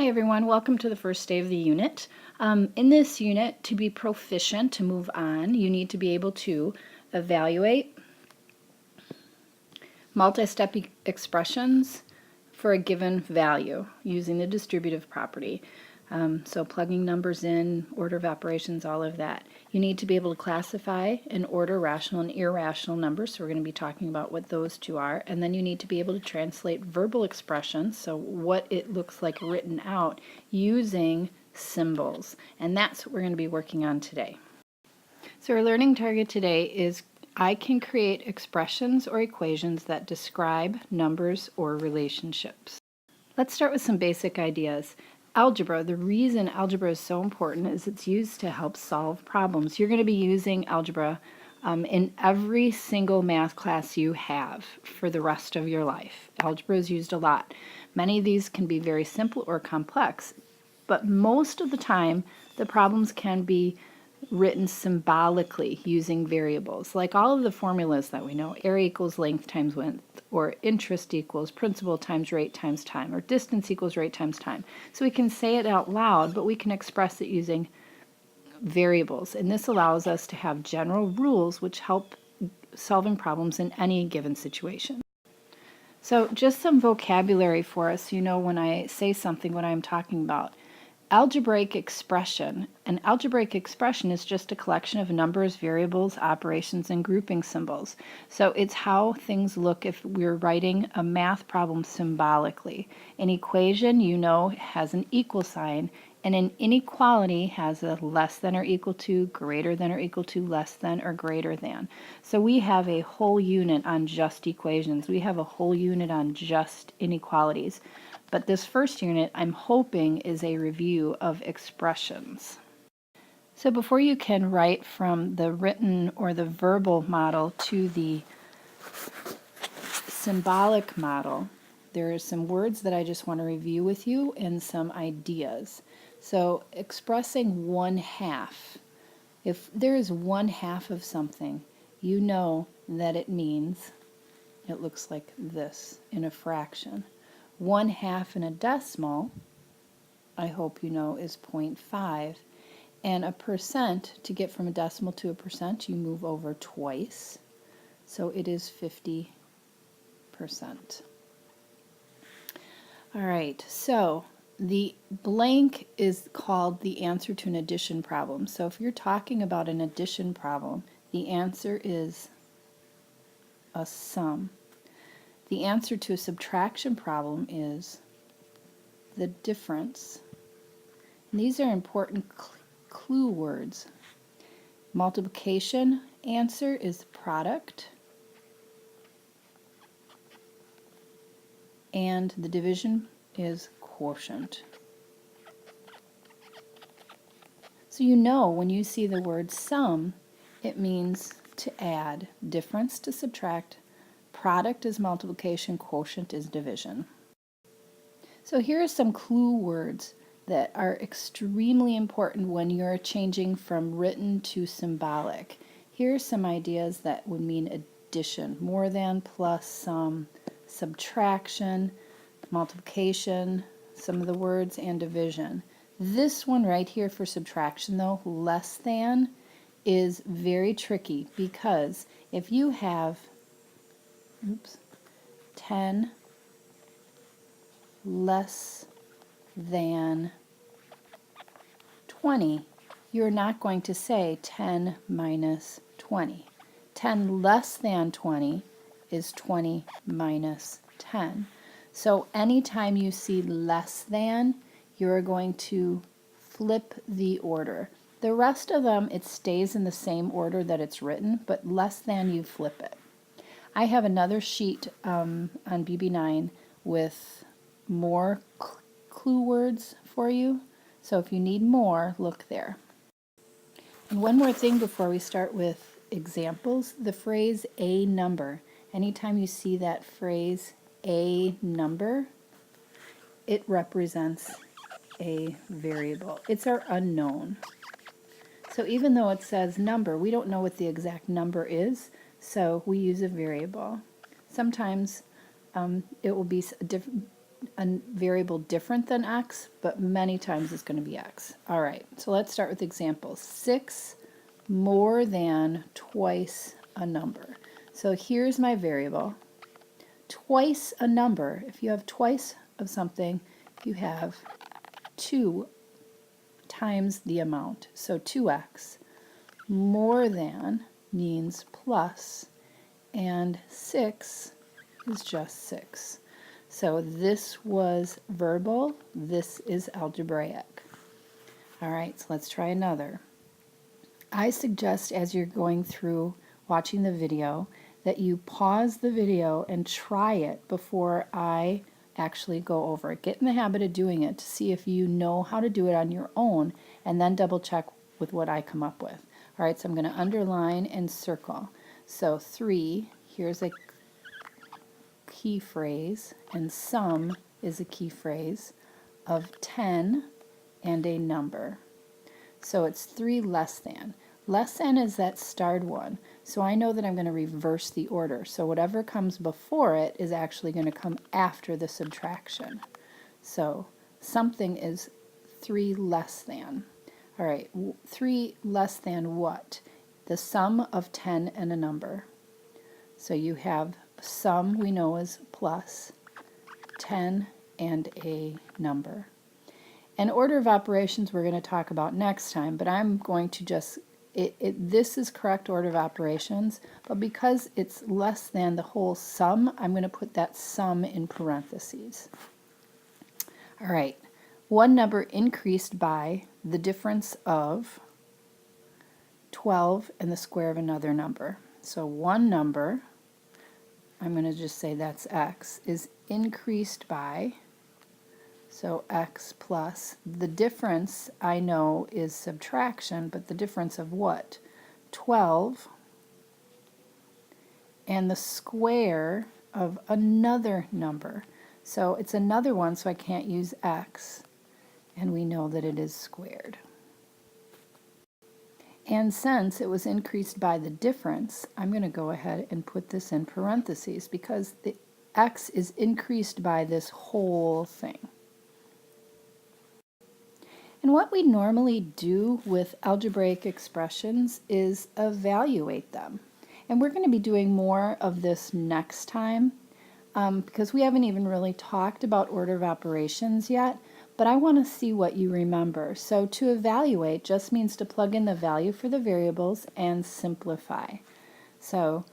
Hi everyone, welcome to the first day of the unit. In this unit, to be proficient, to move on, you need to be able to evaluate multi-step expressions for a given value using the distributive property. So plugging numbers in, order of operations, all of that. You need to be able to classify and order rational and irrational numbers, so we're going to be talking about what those two are. And then you need to be able to translate verbal expressions, so what it looks like written out, using symbols. And that's what we're going to be working on today. So our learning target today is I can create expressions or equations that describe numbers or relationships. Let's start with some basic ideas. Algebra, the reason algebra is so important is it's used to help solve problems. You're going to be using algebra in every single math class you have for the rest of your life. Algebra is used a lot. Many of these can be very simple or complex, but most of the time the problems can be written symbolically using variables, like all of the formulas that we know, area equals length times width, or interest equals principal times rate times time, or distance equals rate times time. So we can say it out loud, but we can express it using variables, and this allows us to have general rules which help solving problems in any given situation. So just some vocabulary for us, so you know when I say something what I'm talking about. Algebraic expression. An algebraic expression is just a collection of numbers, variables, operations, and grouping symbols. So it's how things look if we're writing a math problem symbolically. An equation, you know, has an equal sign, and an inequality has a less than or equal to, greater than or equal to, less than or greater than. So we have a whole unit on just equations. We have a whole unit on just inequalities. But this first unit, I'm hoping, is a review of expressions. So before you can write from the written or the verbal model to the symbolic model, there are some words that I just want to review with you and some ideas. So expressing 1/2. If there is 1/2 of something, you know that it means, it looks like this in a fraction. 1/2 in a decimal, I hope you know, is 0.5. And a percent, to get from a decimal to a percent, you move over twice. So it is 50%. All right, so the blank is called the answer to an addition problem. So if you're talking about an addition problem, the answer is a sum. The answer to a subtraction problem is the difference. And these are important clue words. Multiplication answer is product, and the division is quotient. So you know when you see the word sum, it means to add, difference to subtract, product is multiplication, quotient is division. So here are some clue words that are extremely important when you're changing from written to symbolic. Here are some ideas that would mean addition, more than, plus, sum, subtraction, multiplication, some of the words, and division. This one right here for subtraction though, less than, is very tricky because if you have 10 less than 20, you're not going to say 10 minus 20. 10 less than 20 is 20 minus 10. So anytime you see less than, you're going to flip the order. The rest of them, it stays in the same order that it's written, but less than, you flip it. I have another sheet on BB9 with more clue words for you, so if you need more, look there. And one more thing before we start with examples, the phrase a number. Anytime you see that phrase a number, it represents a variable. It's our unknown. So even though it says number, we don't know what the exact number is, so we use a variable. Sometimes it will be a variable different than x, but many times it's going to be x. All right, so let's start with example. 6 more than twice a number. So here's my variable. Twice a number, if you have twice of something, you have 2 times the amount. So 2x. More than means plus, and 6 is just 6. So this was verbal, this is algebraic. All right, so let's try another. I suggest as you're going through watching the video that you pause the video and try it before I actually go over it. Get in the habit of doing it to see if you know how to do it on your own, and then double check with what I come up with. All right, so I'm going to underline and circle. So 3, here's a key phrase, and sum is a key phrase of 10 and a number. So it's 3 less than. Less than is that starred one, so I know that I'm going to reverse the order. So whatever comes before it is actually going to come after the subtraction. So something is 3 less than. All right, 3 less than what? The sum of 10 and a number. So you have sum we know is plus 10 and a number. And order of operations we're going to talk about next time, but I'm going to just, this is correct order of operations, but because it's less than the whole sum, I'm going to put that sum in parentheses. All right, one number increased by the difference of 12 and the square of another number. So one number, I'm going to just say that's x, is increased by, so x plus, the difference I know is subtraction, but the difference of what? 12 and the square of another number. So it's another one, so I can't use x, and we know that it is squared. And since it was increased by the difference, I'm going to go ahead and put this in parentheses because the x is increased by this whole thing. And what we normally do with algebraic expressions is evaluate them. And we're going to be doing more of this next time because we haven't even really talked about order of operations yet, but I want to see what you remember. So to evaluate just means to plug in the value for the variables and simplify. So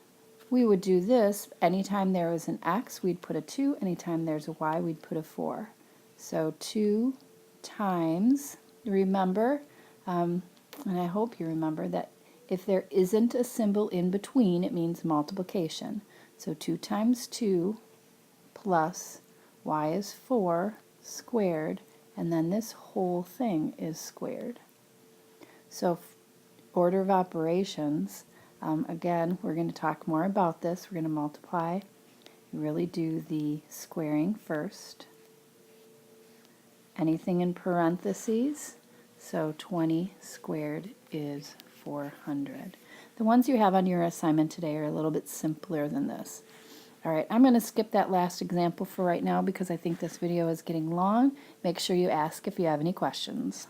we would do this anytime there was an x, we'd put a 2, anytime there's a y, we'd put a 4. So 2 times, remember, and I hope you remember that if there isn't a symbol in between, it means multiplication. So 2 times 2 plus y is 4 squared, and then this whole thing is squared. So order of operations, again, we're going to talk more about this. We're going to multiply. You really do the squaring first. Anything in parentheses, so 20 squared is 400. The ones you have on your assignment today are a little bit simpler than this. All right, I'm going to skip that last example for right now because I think this video is getting long. Make sure you ask if you have any questions.